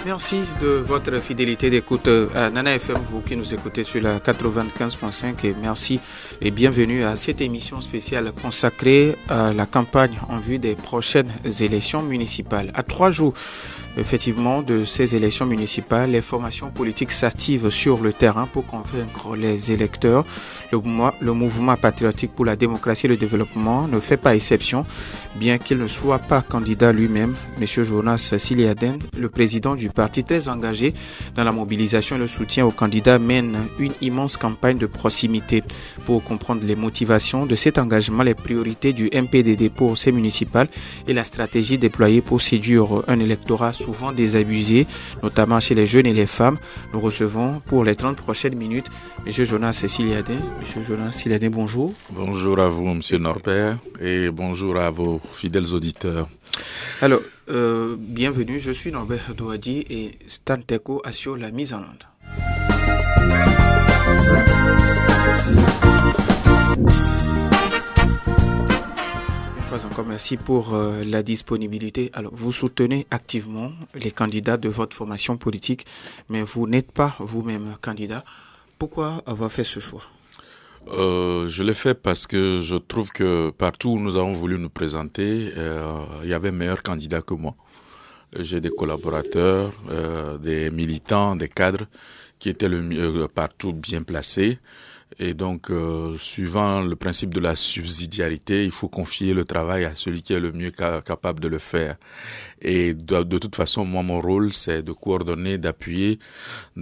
Merci de votre fidélité d'écoute à Nana FM, vous qui nous écoutez sur la 95.5 et merci et bienvenue à cette émission spéciale consacrée à la campagne en vue des prochaines élections municipales. À 3 jours effectivement de ces élections municipales, les formations politiques s'activent sur le terrain pour convaincre les électeurs. Le mouvement patriotique pour la démocratie et le développement ne fait pas exception, bien qu'il ne soit pas candidat lui-même. Monsieur Jonas Siliaden, le président du parti très engagé dans la mobilisation et le soutien aux candidats, mène une immense campagne de proximité. Pour comprendre les motivations de cet engagement, les priorités du MPDD pour ces municipales et la stratégie déployée pour séduire un électorat souvent désabusé, notamment chez les jeunes et les femmes, nous recevons pour les 30 prochaines minutes Monsieur Jonas Siliaden. Monsieur Jonas Siliaden, bonjour. Bonjour à vous, Monsieur Norbert, et bonjour à vos fidèles auditeurs. Alors, bienvenue, je suis Norbert Douadi et Stan Teko assure la mise en onde. Une fois encore, merci pour la disponibilité. Alors, vous soutenez activement les candidats de votre formation politique, mais vous n'êtes pas vous-même candidat. Pourquoi avoir fait ce choix ? Je l'ai fait parce que je trouve que partout où nous avons voulu nous présenter, il y avait meilleurs candidats que moi. J'ai des collaborateurs, des militants, des cadres qui étaient partout bien placés. Et donc, suivant le principe de la subsidiarité, il faut confier le travail à celui qui est le mieux capable de le faire. Et de toute façon, moi, mon rôle, c'est de coordonner, d'appuyer,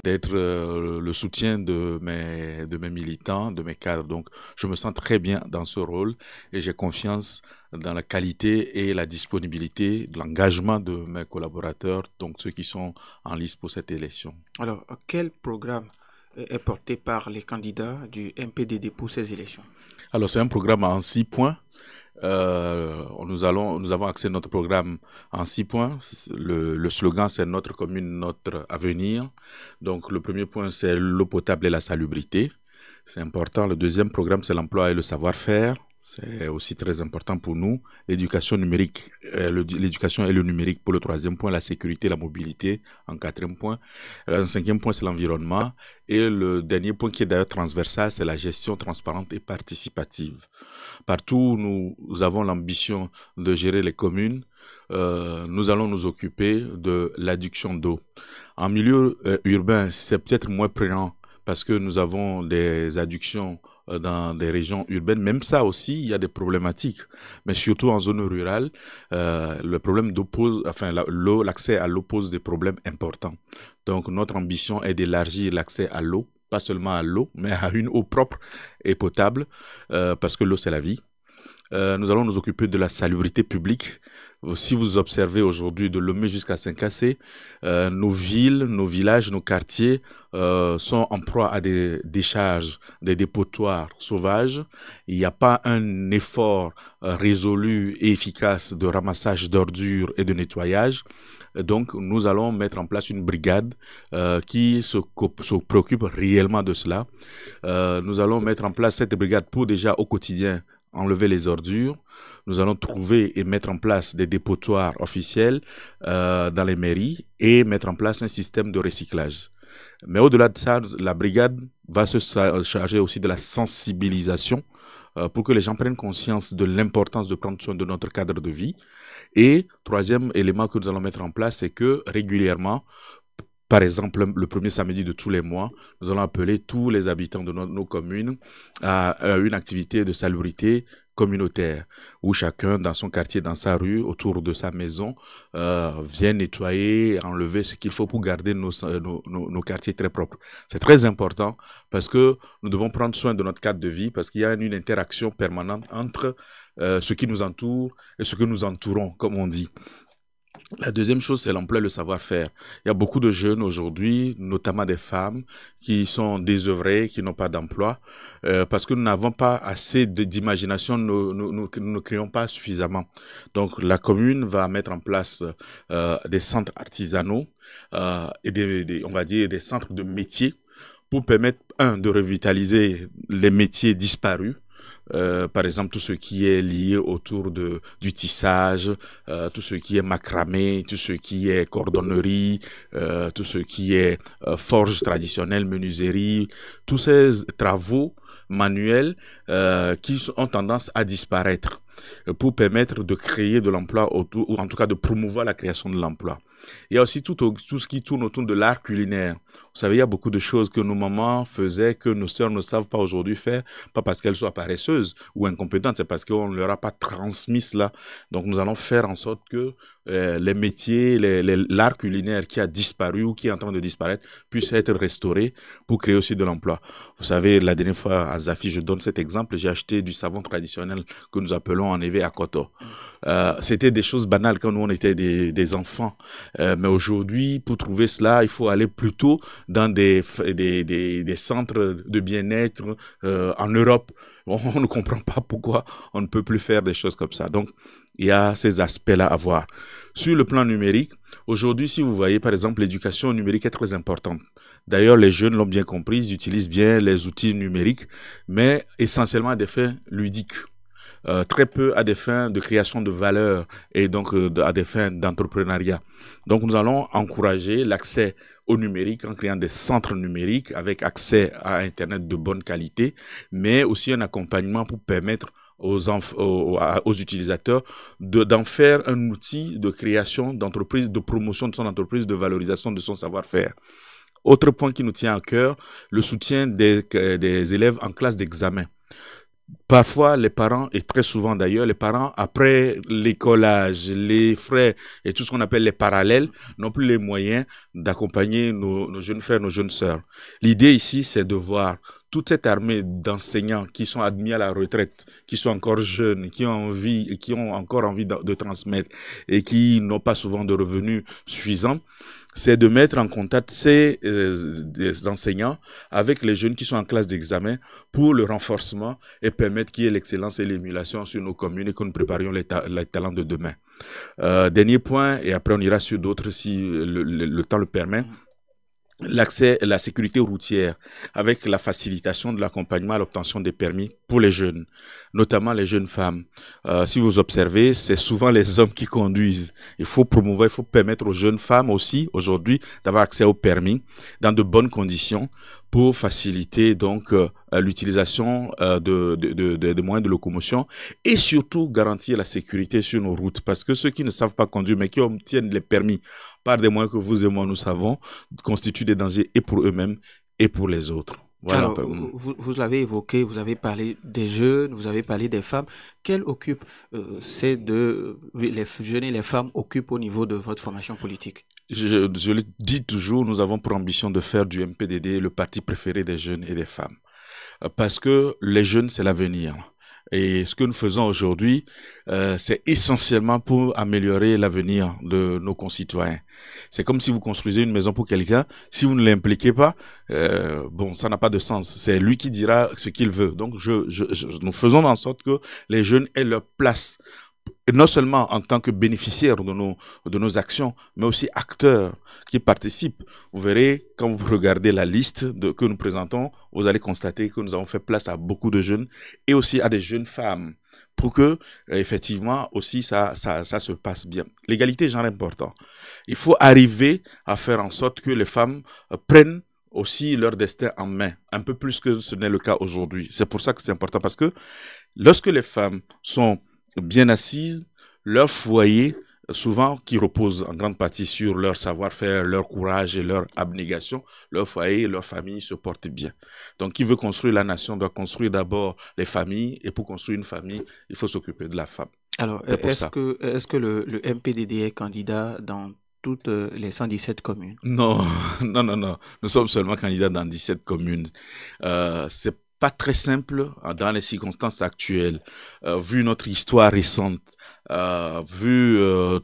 d'être le soutien de mes militants, de mes cadres. Donc, je me sens très bien dans ce rôle et j'ai confiance dans la qualité et la disponibilité, l'engagement de mes collaborateurs, donc ceux qui sont en liste pour cette élection. Alors, quel programme est porté par les candidats du MPDD pour ces élections? Alors, c'est un programme en 6 points. Nous avons axé notre programme en 6 points. Le slogan, c'est notre commune, notre avenir. Donc, le premier point, c'est l'eau potable et la salubrité. C'est important. Le deuxième programme, c'est l'emploi et le savoir-faire. C'est aussi très important pour nous. L'éducation numérique, l'éducation et le numérique pour le troisième point, la sécurité, la mobilité en quatrième point. Le cinquième point, c'est l'environnement. Et le dernier point qui est d'ailleurs transversal, c'est la gestion transparente et participative. Partout où nous avons l'ambition de gérer les communes, nous allons nous occuper de l'adduction d'eau. En milieu urbain, c'est peut-être moins prégnant parce que nous avons des adductions dans des régions urbaines. Même ça aussi, il y a des problématiques. Mais surtout en zone rurale, le problème d'eau pose, l'accès à l'eau pose des problèmes importants. Donc, notre ambition est d'élargir l'accès à l'eau, pas seulement à l'eau, mais à une eau propre et potable, parce que l'eau, c'est la vie. Nous allons nous occuper de la salubrité publique. Si vous observez aujourd'hui de Lomé jusqu'à Saint-Cassé, nos villes, nos villages, nos quartiers sont en proie à des décharges, des dépotoirs sauvages. Il n'y a pas un effort résolu et efficace de ramassage d'ordures et de nettoyage. Donc, nous allons mettre en place une brigade qui se préoccupe réellement de cela. Nous allons mettre en place cette brigade pour déjà au quotidien enlever les ordures. Nous allons trouver et mettre en place des dépotoirs officiels dans les mairies et mettre en place un système de recyclage. Mais au-delà de ça, la brigade va se charger aussi de la sensibilisation pour que les gens prennent conscience de l'importance de prendre soin de notre cadre de vie. Et troisième élément que nous allons mettre en place, c'est que régulièrement, par exemple, le premier samedi de tous les mois, nous allons appeler tous les habitants de nos communes à une activité de salubrité communautaire, où chacun dans son quartier, dans sa rue, autour de sa maison, vient nettoyer, enlever ce qu'il faut pour garder nos quartiers très propres. C'est très important parce que nous devons prendre soin de notre cadre de vie, parce qu'il y a une interaction permanente entre ce qui nous entoure et ce que nous entourons, comme on dit. La deuxième chose, c'est l'emploi et le savoir-faire. Il y a beaucoup de jeunes aujourd'hui, notamment des femmes, qui sont désœuvrées, qui n'ont pas d'emploi, parce que nous n'avons pas assez d'imagination, nous ne créons pas suffisamment. Donc, la commune va mettre en place des centres artisanaux et on va dire des centres de métiers pour permettre, de revitaliser les métiers disparus, par exemple tout ce qui est lié autour du tissage, tout ce qui est macramé, tout ce qui est cordonnerie, tout ce qui est forge traditionnelle, menuiserie, tous ces travaux manuels qui ont tendance à disparaître pour permettre de créer de l'emploi autour, ou en tout cas de promouvoir la création de l'emploi. Il y a aussi tout ce qui tourne autour de l'art culinaire. Vous savez, il y a beaucoup de choses que nos mamans faisaient que nos sœurs ne savent pas aujourd'hui faire, pas parce qu'elles soient paresseuses ou incompétentes, c'est parce qu'on ne leur a pas transmis cela. Donc nous allons faire en sorte que les métiers, l'art culinaire qui a disparu ou qui est en train de disparaître puisse être restauré pour créer aussi de l'emploi. Vous savez, la dernière fois à Zafi, je donne cet exemple, j'ai acheté du savon traditionnel que nous appelons en éveil à Koto. C'était des choses banales quand nous on était des enfants. Mais aujourd'hui, pour trouver cela, il faut aller plutôt dans des centres de bien-être en Europe. On ne comprend pas pourquoi on ne peut plus faire des choses comme ça. Donc, il y a ces aspects-là à voir. Sur le plan numérique, aujourd'hui, si vous voyez, par exemple, l'éducation numérique est très importante. D'ailleurs, les jeunes l'ont bien compris, ils utilisent bien les outils numériques, mais essentiellement à des fins ludiques. Très peu à des fins de création de valeur et donc à des fins d'entrepreneuriat. Donc nous allons encourager l'accès au numérique en créant des centres numériques avec accès à Internet de bonne qualité, mais aussi un accompagnement pour permettre aux utilisateurs d'en faire un outil de création d'entreprise, de promotion de son entreprise, de valorisation de son savoir-faire. Autre point qui nous tient à cœur, le soutien des élèves en classe d'examen. Parfois, les parents, et très souvent d'ailleurs, les parents, après l'écolage, les frais et tout ce qu'on appelle les parallèles, n'ont plus les moyens d'accompagner nos jeunes frères, nos jeunes sœurs. L'idée ici, c'est de voir toute cette armée d'enseignants qui sont admis à la retraite, qui sont encore jeunes, qui ont encore envie de transmettre et qui n'ont pas souvent de revenus suffisants, c'est de mettre en contact ces enseignants avec les jeunes qui sont en classe d'examen pour le renforcement et permettre qu'il y ait l'excellence et l'émulation sur nos communes et que nous préparions les talents de demain. Dernier point, et après on ira sur d'autres si le temps le permet. L'accès à la sécurité routière avec la facilitation de l'accompagnement à l'obtention des permis pour les jeunes, notamment les jeunes femmes. Si vous observez, c'est souvent les hommes qui conduisent. Il faut promouvoir, il faut permettre aux jeunes femmes aussi, aujourd'hui, d'avoir accès au permis dans de bonnes conditions pour faciliter donc l'utilisation de moyens de locomotion et surtout garantir la sécurité sur nos routes. Parce que ceux qui ne savent pas conduire mais qui obtiennent les permis par des moyens que vous et moi nous savons constituent des dangers et pour eux-mêmes et pour les autres. Voilà. Alors, vous l'avez évoqué, vous avez parlé des jeunes, vous avez parlé des femmes. Quelles occupent les jeunes et les femmes occupent au niveau de votre formation politique? Je le dis toujours, nous avons pour ambition de faire du MPDD le parti préféré des jeunes et des femmes. Parce que les jeunes, c'est l'avenir. Et ce que nous faisons aujourd'hui, c'est essentiellement pour améliorer l'avenir de nos concitoyens. C'est comme si vous construisez une maison pour quelqu'un, si vous ne l'impliquez pas, ça n'a pas de sens. C'est lui qui dira ce qu'il veut. Donc, nous faisons en sorte que les jeunes aient leur place. Et non seulement en tant que bénéficiaires de nos actions, mais aussi acteurs qui participent. Vous verrez, quand vous regardez la liste que nous présentons, vous allez constater que nous avons fait place à beaucoup de jeunes et aussi à des jeunes femmes pour que, effectivement, aussi ça se passe bien. L'égalité est genre important. Il faut arriver à faire en sorte que les femmes prennent aussi leur destin en main, un peu plus que ce n'est le cas aujourd'hui. C'est pour ça que c'est important, parce que lorsque les femmes sont bien assises, leur foyer, souvent qui repose en grande partie sur leur savoir-faire, leur courage et leur abnégation, leur foyer et leur famille se portent bien. Donc, qui veut construire la nation doit construire d'abord les familles, et pour construire une famille, il faut s'occuper de la femme. Alors, est-ce que le MPDD est candidat dans toutes les 117 communes? Non. Nous sommes seulement candidats dans 17 communes. C'est pas très simple dans les circonstances actuelles, vu notre histoire récente, vu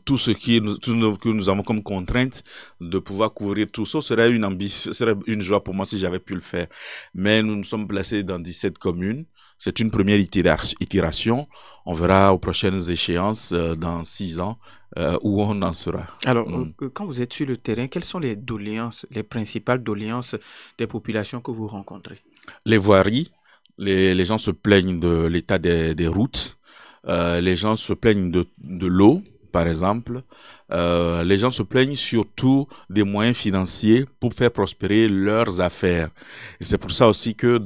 tout ce que nous avons comme contrainte de pouvoir couvrir tout ça. Serait une joie pour moi si j'avais pu le faire. Mais nous nous sommes placés dans 17 communes. C'est une première itération. On verra aux prochaines échéances dans 6 ans où on en sera. Alors, quand vous êtes sur le terrain, quelles sont les principales doléances des populations que vous rencontrez? Les voiries, les gens se plaignent de l'état des routes, les gens se plaignent de l'eau, par exemple. Les gens se plaignent surtout des moyens financiers pour faire prospérer leurs affaires. Et c'est pour ça aussi que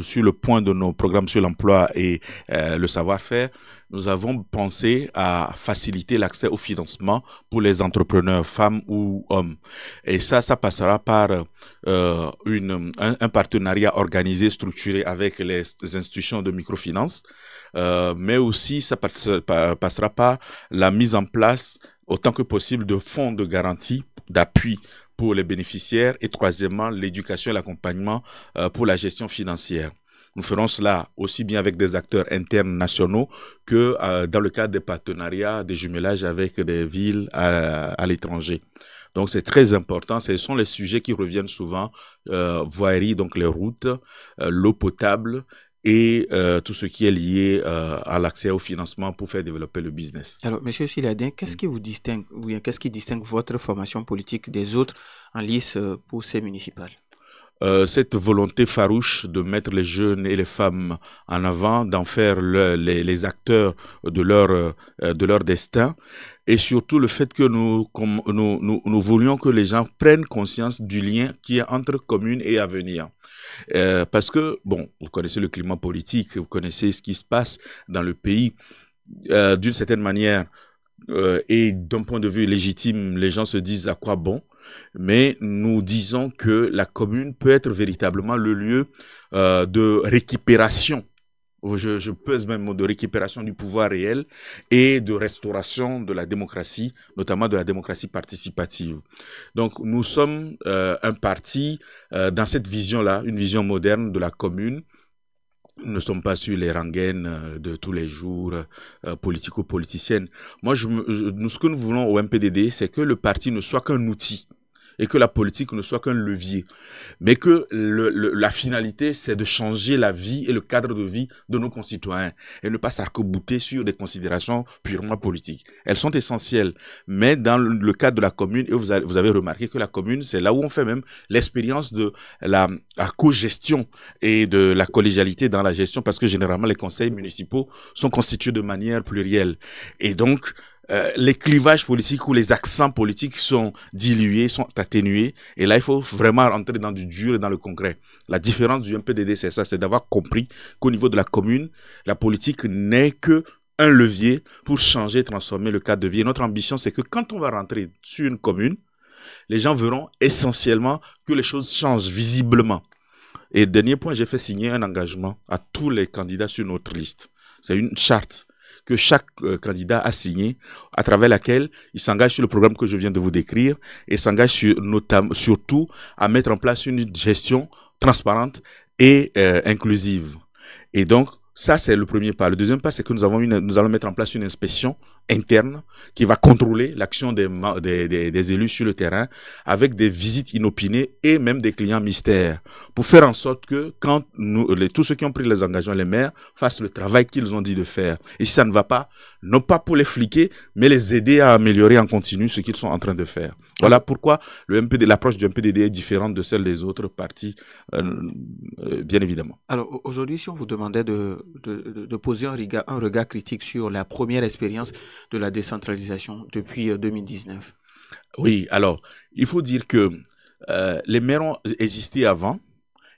sur le point de nos programmes sur l'emploi et le savoir-faire, nous avons pensé à faciliter l'accès au financement pour les entrepreneurs, femmes ou hommes. Et ça passera par un partenariat organisé, structuré avec les institutions de microfinance, mais aussi ça passera par la mise en place autant que possible de fonds de garantie, d'appui pour les bénéficiaires et troisièmement, l'éducation et l'accompagnement pour la gestion financière. Nous ferons cela aussi bien avec des acteurs internes nationaux que dans le cadre des partenariats, des jumelages avec des villes à l'étranger. Donc c'est très important, ce sont les sujets qui reviennent souvent, voirie, donc les routes, l'eau potable, et tout ce qui est lié à l'accès au financement pour faire développer le business. Alors, Monsieur Siladin, qu'est-ce qui vous distingue, ou bien qu'est-ce qui distingue votre formation politique des autres en lice pour ces municipales? Cette volonté farouche de mettre les jeunes et les femmes en avant, d'en faire les acteurs de leur destin, et surtout le fait que nous voulions que les gens prennent conscience du lien qui est entre commune et avenir. Parce que, bon, vous connaissez le climat politique, vous connaissez ce qui se passe dans le pays. D'une certaine manière, et d'un point de vue légitime, les gens se disent à quoi bon, mais nous disons que la commune peut être véritablement le lieu de récupération. Je pèse même mot de récupération du pouvoir réel et de restauration de la démocratie, notamment de la démocratie participative. Donc, nous sommes un parti dans cette vision-là, une vision moderne de la commune. Nous ne sommes pas sur les rengaines de tous les jours politico-politiciennes. Moi, ce que nous voulons au MPDD, c'est que le parti ne soit qu'un outil et que la politique ne soit qu'un levier, mais que la finalité, c'est de changer la vie et le cadre de vie de nos concitoyens et ne pas s'arc-bouter sur des considérations purement politiques. Elles sont essentielles, mais dans le cadre de la commune, et vous avez remarqué que la commune, c'est là où on fait même l'expérience de la co-gestion et de la collégialité dans la gestion, parce que généralement, les conseils municipaux sont constitués de manière plurielle. Et donc, les clivages politiques ou les accents politiques sont dilués, sont atténués. Et là, il faut vraiment rentrer dans du dur et dans le concret. La différence du MPDD, c'est ça, c'est d'avoir compris qu'au niveau de la commune, la politique n'est que un levier pour changer, transformer le cadre de vie. Et notre ambition, c'est que quand on va rentrer sur une commune, les gens verront essentiellement que les choses changent visiblement. Et dernier point, j'ai fait signer un engagement à tous les candidats sur notre liste. C'est une charte que chaque candidat a signé, à travers laquelle il s'engage sur le programme que je viens de vous décrire et s'engage surtout à mettre en place une gestion transparente et inclusive. Et donc, ça, c'est le premier pas. Le deuxième pas, c'est que nous allons mettre en place une inspection interne qui va contrôler l'action des élus sur le terrain avec des visites inopinées et même des clients mystères pour faire en sorte que quand tous ceux qui ont pris les engagements, les maires, fassent le travail qu'ils ont dit de faire. Et si ça ne va pas, non pas pour les fliquer, mais les aider à améliorer en continu ce qu'ils sont en train de faire. Voilà pourquoi l'approche du MPDD est différente de celle des autres partis, bien évidemment. Alors aujourd'hui, si on vous demandait de poser un regard critique sur la première expérience de la décentralisation depuis 2019. Oui, alors, il faut dire que les maires ont existé avant.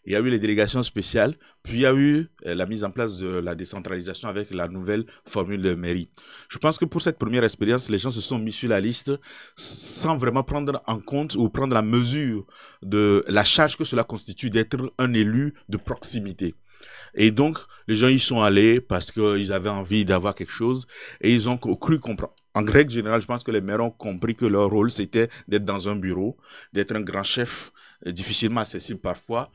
Il y a eu les délégations spéciales, puis il y a eu la mise en place de la décentralisation avec la nouvelle formule de mairie. Je pense que pour cette première expérience, les gens se sont mis sur la liste sans vraiment prendre en compte ou prendre la mesure de la charge que cela constitue d'être un élu de proximité. Et donc, les gens y sont allés parce qu'ils avaient envie d'avoir quelque chose et ils ont cru comprendre. En règle générale, je pense que les maires ont compris que leur rôle, c'était d'être dans un bureau, d'être un grand chef, difficilement accessible parfois,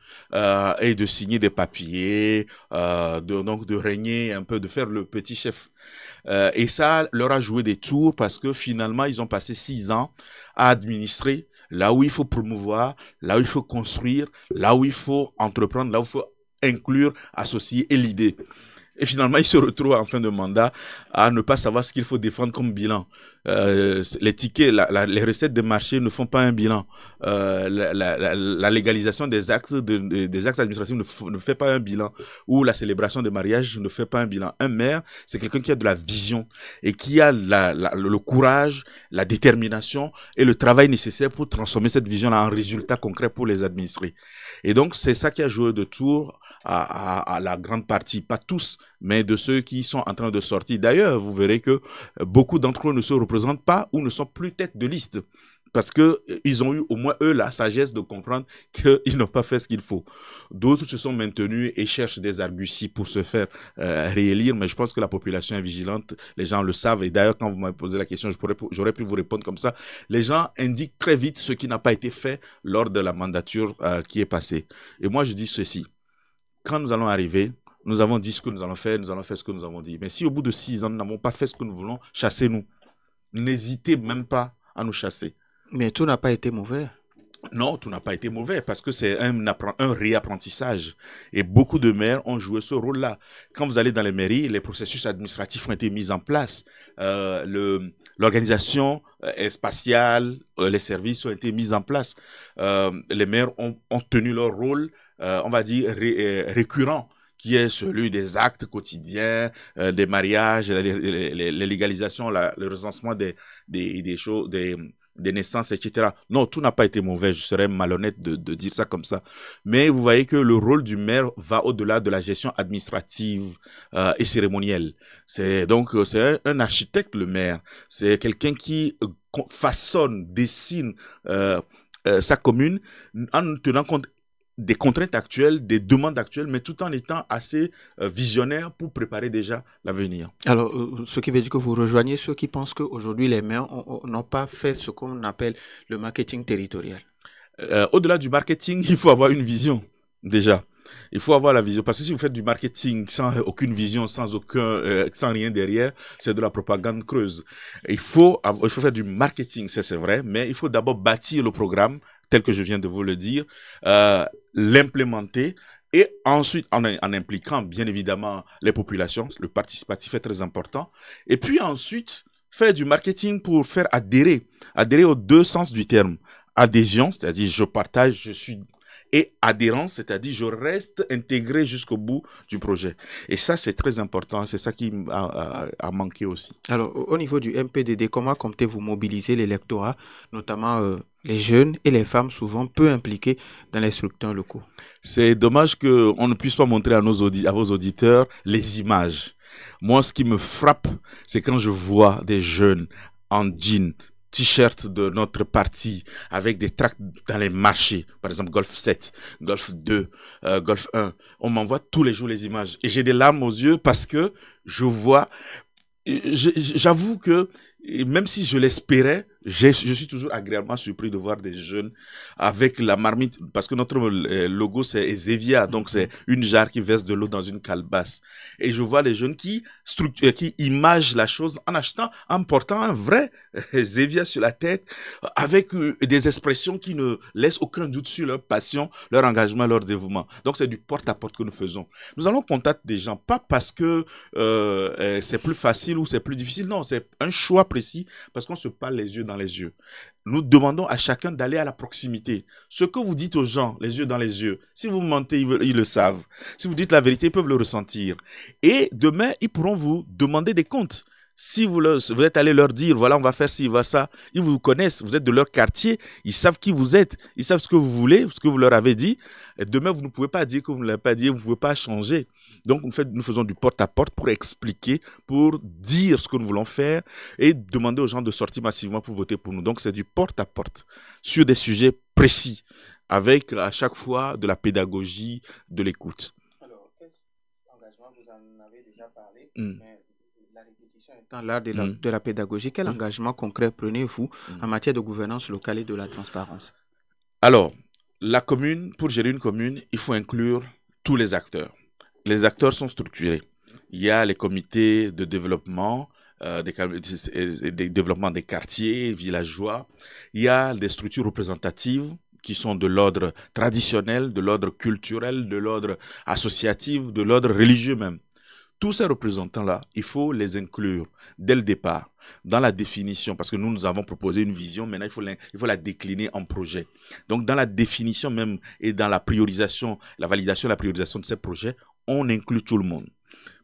et de signer des papiers, donc de régner un peu, de faire le petit chef. Et ça leur a joué des tours parce que finalement, ils ont passé 6 ans à administrer là où il faut promouvoir, là où il faut construire, là où il faut entreprendre, là où il faut inclure, associer et l'idée. Et finalement, il se retrouve en fin de mandat à ne pas savoir ce qu'il faut défendre comme bilan. Les tickets, les recettes des marchés ne font pas un bilan. La légalisation des actes, des actes administratifs ne fait pas un bilan. Ou la célébration des mariages ne fait pas un bilan. Un maire, c'est quelqu'un qui a de la vision et qui a le courage, la détermination et le travail nécessaire pour transformer cette vision-là en résultat concret pour les administrés. Et donc, c'est ça qui a joué de tour à la grande partie, pas tous, mais de ceux qui sont en train de sortir. D'ailleurs, vous verrez que beaucoup d'entre eux ne se représentent pas ou ne sont plus tête de liste parce que ils ont eu au moins eux la sagesse de comprendre qu'ils n'ont pas fait ce qu'il faut. D'autres se sont maintenus et cherchent des arguties pour se faire réélire, mais je pense que la population est vigilante, les gens le savent, et d'ailleurs quand vous m'avez posé la question, j'aurais pu vous répondre comme ça. Les gens indiquent très vite ce qui n'a pas été fait lors de la mandature qui est passée. Et moi je dis ceci: quand nous allons arriver, nous avons dit ce que nous allons faire ce que nous avons dit. Mais si au bout de 6 ans, nous n'avons pas fait ce que nous voulons, chassez-nous. N'hésitez même pas à nous chasser. Mais tout n'a pas été mauvais. Non, tout n'a pas été mauvais parce que c'est un réapprentissage. Et beaucoup de maires ont joué ce rôle-là. Quand vous allez dans les mairies, les processus administratifs ont été mis en place. L'organisation spatiale, les services ont été mis en place. Les maires ont tenu leur rôle, on va dire, récurrent, qui est celui des actes quotidiens, des mariages, les légalisations, le recensement des choses, des naissances, etc. Non, tout n'a pas été mauvais. Je serais malhonnête de dire ça comme ça. Mais vous voyez que le rôle du maire va au-delà de la gestion administrative et cérémonielle. C'est un architecte, le maire. C'est quelqu'un qui façonne, dessine sa commune en tenant compte des contraintes actuelles, des demandes actuelles, mais tout en étant assez visionnaire pour préparer déjà l'avenir. Alors, ce qui veut dire que vous rejoignez ceux qui pensent qu'aujourd'hui, les maires n'ont pas fait ce qu'on appelle le marketing territorial. Au-delà du marketing, il faut avoir une vision, déjà. Il faut avoir la vision, parce que si vous faites du marketing sans aucune vision, sans rien derrière, c'est de la propagande creuse. Il faut faire du marketing, c'est vrai, mais il faut d'abord bâtir le programme, tel que je viens de vous le dire, l'implémenter, et ensuite, en impliquant bien évidemment les populations, le participatif est très important, et puis ensuite, faire du marketing pour faire adhérer aux deux sens du terme. Adhésion, c'est-à-dire je partage, je suis, et adhérence, c'est-à-dire je reste intégré jusqu'au bout du projet. Et ça, c'est très important, c'est ça qui a manqué aussi. Alors, au niveau du MPDD, comment comptez-vous mobiliser l'électorat, notamment les jeunes et les femmes souvent peu impliquées dans les structures locaux? C'est dommage qu'on ne puisse pas montrer à vos auditeurs les images. Moi, ce qui me frappe, c'est quand je vois des jeunes en jean, t-shirt de notre parti, avec des tracts dans les marchés, par exemple Golf 7, Golf 2, Golf 1. On m'envoie tous les jours les images. Et j'ai des larmes aux yeux parce que je vois, j'avoue que même si je l'espérais, je suis toujours agréablement surpris de voir des jeunes avec la marmite, parce que notre logo c'est Zevia, donc c'est une jarre qui verse de l'eau dans une calebasse. Et je vois les jeunes qui imagent la chose en portant un vrai Zevia sur la tête, avec des expressions qui ne laissent aucun doute sur leur passion, leur engagement, leur dévouement. Donc c'est du porte-à-porte que nous faisons. Nous allons contacter des gens, pas parce que c'est plus facile ou c'est plus difficile, non, c'est un choix précis, parce qu'on se parle les yeux dans les yeux. Nous demandons à chacun d'aller à la proximité. Ce que vous dites aux gens, les yeux dans les yeux, si vous mentez, ils le savent. Si vous dites la vérité, ils peuvent le ressentir. Et demain, ils pourront vous demander des comptes. Si vous êtes allé leur dire, voilà, on va faire ci, va ça, ils vous connaissent, vous êtes de leur quartier, ils savent qui vous êtes, ils savent ce que vous voulez, ce que vous leur avez dit. Et demain, vous ne pouvez pas dire que vous ne l'avez pas dit, vous ne pouvez pas changer. Donc, nous faisons du porte-à-porte pour expliquer, pour dire ce que nous voulons faire et demander aux gens de sortir massivement pour voter pour nous. Donc, c'est du porte-à-porte sur des sujets précis, avec à chaque fois de la pédagogie, de l'écoute. Alors, quel engagement vous en avez déjà parlé, mais la répétition étant l'art de la pédagogie, quel engagement concret prenez-vous en matière de gouvernance locale et de la transparence? Alors, la commune, pour gérer une commune, il faut inclure tous les acteurs. Les acteurs sont structurés. Il y a les comités de développement, des développements des quartiers, villageois. Il y a des structures représentatives qui sont de l'ordre traditionnel, de l'ordre culturel, de l'ordre associatif, de l'ordre religieux même. Tous ces représentants-là, il faut les inclure dès le départ dans la définition, parce que nous avons proposé une vision, maintenant il faut la décliner en projet. Donc dans la définition même et dans la priorisation, la validation et la priorisation de ces projets, on inclut tout le monde.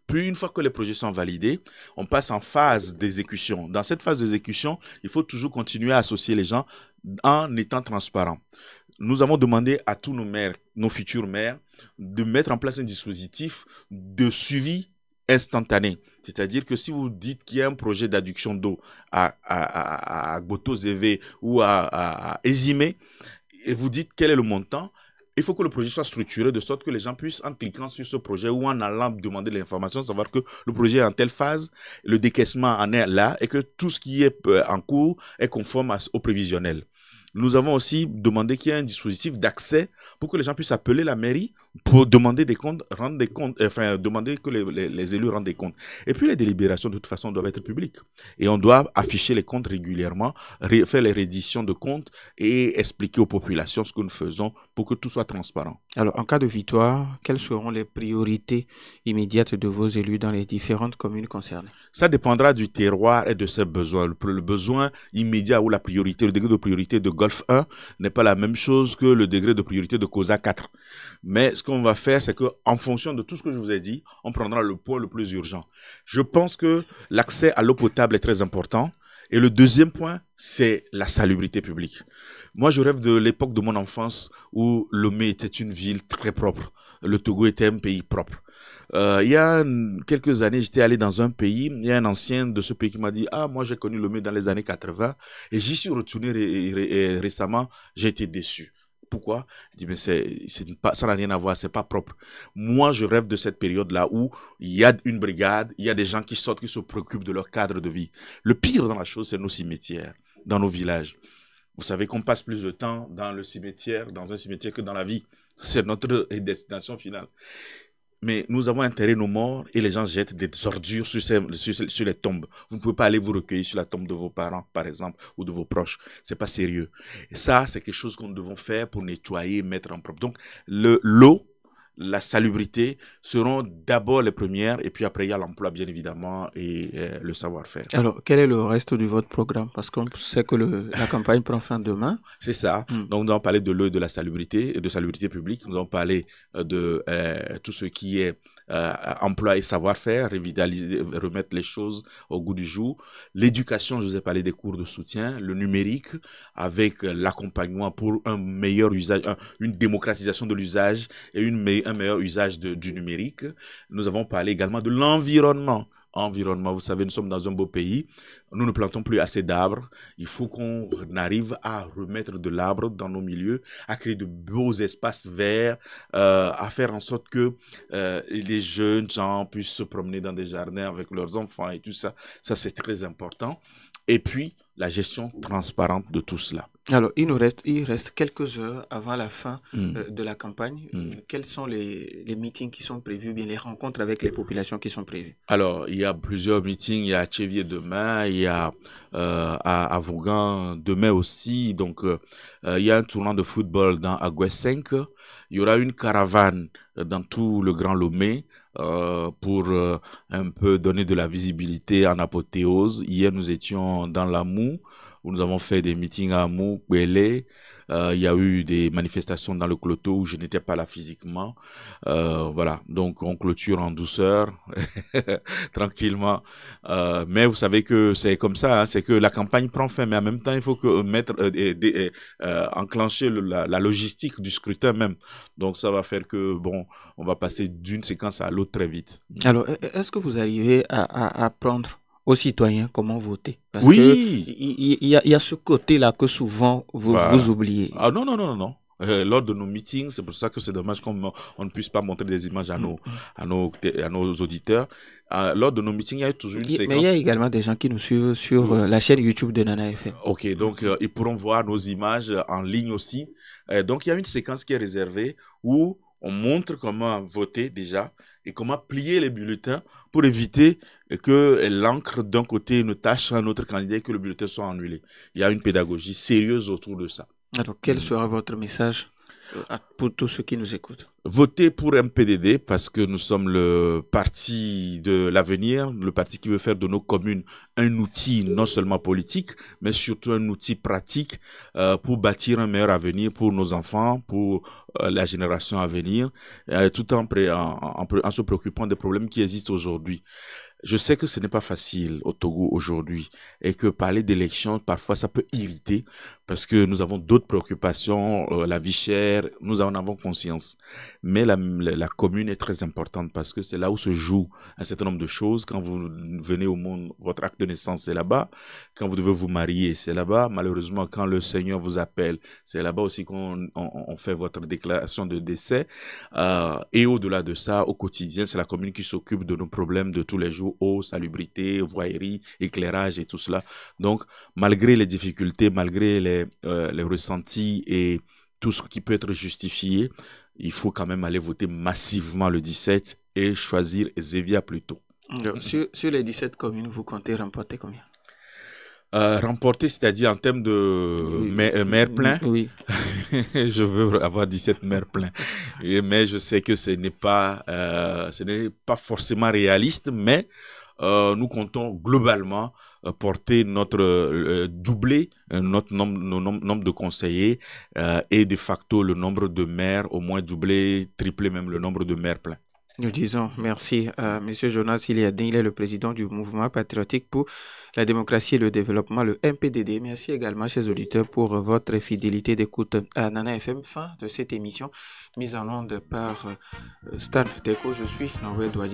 Puis, une fois que les projets sont validés, on passe en phase d'exécution. Dans cette phase d'exécution, il faut toujours continuer à associer les gens en étant transparent. Nous avons demandé à tous nos maires, nos futurs maires, de mettre en place un dispositif de suivi instantané. C'est-à-dire que si vous dites qu'il y a un projet d'adduction d'eau à Gboto-Zévé ou à Ezimé, et vous dites quel est le montant, il faut que le projet soit structuré de sorte que les gens puissent, en cliquant sur ce projet ou en allant demander l'information, savoir que le projet est en telle phase, le décaissement en est là et que tout ce qui est en cours est conforme au prévisionnel. Nous avons aussi demandé qu'il y ait un dispositif d'accès pour que les gens puissent appeler la mairie pour demander des comptes, rendre des comptes, demander que les élus rendent des comptes. Et puis les délibérations de toute façon doivent être publiques. Et on doit afficher les comptes régulièrement, faire les rééditions de comptes et expliquer aux populations ce que nous faisons pour que tout soit transparent. Alors, en cas de victoire, quelles seront les priorités immédiates de vos élus dans les différentes communes concernées? Ça dépendra du terroir et de ses besoins. Le besoin immédiat ou la priorité, le degré de priorité de Golfe 1 n'est pas la même chose que le degré de priorité de COSA 4. Mais ce qu'on va faire, c'est que en fonction de tout ce que je vous ai dit, on prendra le point le plus urgent. Je pense que l'accès à l'eau potable est très important. Et le deuxième point, c'est la salubrité publique. Moi, je rêve de l'époque de mon enfance où Lomé était une ville très propre. Le Togo était un pays propre. Il y a quelques années, j'étais allé dans un pays, il y a un ancien de ce pays qui m'a dit « Ah, moi j'ai connu Lomé dans les années 80 et j'y suis retourné récemment, j'ai été déçu. » Pourquoi? Je dis, mais ça n'a rien à voir, c'est pas propre. Moi, je rêve de cette période-là où il y a une brigade, il y a des gens qui sortent, qui se préoccupent de leur cadre de vie. Le pire dans la chose, c'est nos cimetières, dans nos villages. Vous savez qu'on passe plus de temps dans un cimetière que dans la vie. C'est notre destination finale. Mais nous avons enterré nos morts et les gens jettent des ordures sur les tombes. Vous ne pouvez pas aller vous recueillir sur la tombe de vos parents, par exemple, ou de vos proches. C'est pas sérieux. Et ça, c'est quelque chose que nous devons faire pour nettoyer, mettre en propre. Donc, l'eau, la salubrité seront d'abord les premières et puis après il y a l'emploi bien évidemment et le savoir-faire. Alors, quel est le reste de votre programme? Parce qu'on sait que la campagne prend fin demain. C'est ça. Donc nous allons parler de l'eau et de la salubrité, de salubrité publique. Nous allons parler de tout ce qui est emploi et savoir-faire, revitaliser, remettre les choses au goût du jour. L'éducation, je vous ai parlé des cours de soutien, le numérique avec l'accompagnement pour un meilleur usage, une démocratisation de l'usage et un meilleur usage du numérique. Nous avons parlé également de l'environnement. Environnement, vous savez, nous sommes dans un beau pays. Nous ne plantons plus assez d'arbres. Il faut qu'on arrive à remettre de l'arbre dans nos milieux, à créer de beaux espaces verts, à faire en sorte que les jeunes gens puissent se promener dans des jardins avec leurs enfants et tout ça. Ça, c'est très important. Et puis, la gestion transparente de tout cela. Alors, il reste quelques heures avant la fin de la campagne. Quels sont les meetings qui sont prévus, bien les rencontres avec les populations qui sont prévues? Alors, il y a plusieurs meetings. Il y a à Tchévier demain, il y a à Vaughan demain aussi. Donc, il y a un tournoi de football dans Agoué 5. Il y aura une caravane dans tout le Grand Lomé. Pour un peu donner de la visibilité en apothéose. Hier, nous étions dans la Moue, où nous avons fait des meetings à Mou, Kwele. Il y a eu des manifestations dans le Cloto où je n'étais pas là physiquement. Voilà, donc on clôture en douceur, tranquillement. Mais vous savez que c'est comme ça, hein, c'est que la campagne prend fin, mais en même temps, il faut que enclencher la logistique du scrutin même. Donc ça va faire que, bon, on va passer d'une séquence à l'autre très vite. Alors, est-ce que vous arrivez à apprendre aux citoyens comment voter? Parce oui. que il y a ce côté-là que souvent vous oubliez. Ah non. Lors de nos meetings, c'est pour ça que c'est dommage qu'on ne puisse pas montrer des images à nos auditeurs. Lors de nos meetings, il y a toujours une séquence. Mais il y a également des gens qui nous suivent sur la chaîne YouTube de Nana FM. Ok, donc ils pourront voir nos images en ligne aussi. Donc il y a une séquence qui est réservée où on montre comment voter déjà et comment plier les bulletins pour éviter que l'encre d'un côté ne tache un autre candidat et que le bulletin soit annulé. Il y a une pédagogie sérieuse autour de ça. Alors, quel sera votre message pour tous ceux qui nous écoutent? Votez pour MPDD parce que nous sommes le parti de l'avenir, le parti qui veut faire de nos communes un outil non seulement politique, mais surtout un outil pratique pour bâtir un meilleur avenir pour nos enfants, pour la génération à venir, tout en se préoccupant des problèmes qui existent aujourd'hui. Je sais que ce n'est pas facile au Togo aujourd'hui et que parler d'élections, parfois, ça peut irriter parce que nous avons d'autres préoccupations, la vie chère, nous en avons conscience. Mais la commune est très importante parce que c'est là où se joue un certain nombre de choses. Quand vous venez au monde, votre acte de naissance, c'est là-bas. Quand vous devez vous marier, c'est là-bas. Malheureusement, quand le Seigneur vous appelle, c'est là-bas aussi qu'on fait votre déclaration de décès. Et au-delà de ça, au quotidien, c'est la commune qui s'occupe de nos problèmes de tous les jours, eau, salubrité, voirie, éclairage et tout cela. Donc, malgré les difficultés, malgré les ressentis et tout ce qui peut être justifié, il faut quand même aller voter massivement le 17 et choisir Zevia plus tôt. Donc, sur les 17 communes, vous comptez remporter combien? Remporter, c'est-à-dire en termes de maire plein. Oui. Je veux avoir 17 maires pleins. Mais je sais que ce n'est pas forcément réaliste, mais nous comptons globalement porter doubler notre nombre de conseillers et de facto le nombre de maires, au moins doubler, tripler même le nombre de maires pleins. Nous disons merci à M. Jonas Iliadin, il est le président du mouvement patriotique pour la démocratie et le développement, le MPDD. Merci également, chers auditeurs, pour votre fidélité d'écoute à Nana FM. Fin de cette émission mise en onde par Stan Teko. Je suis Norbert Douadji.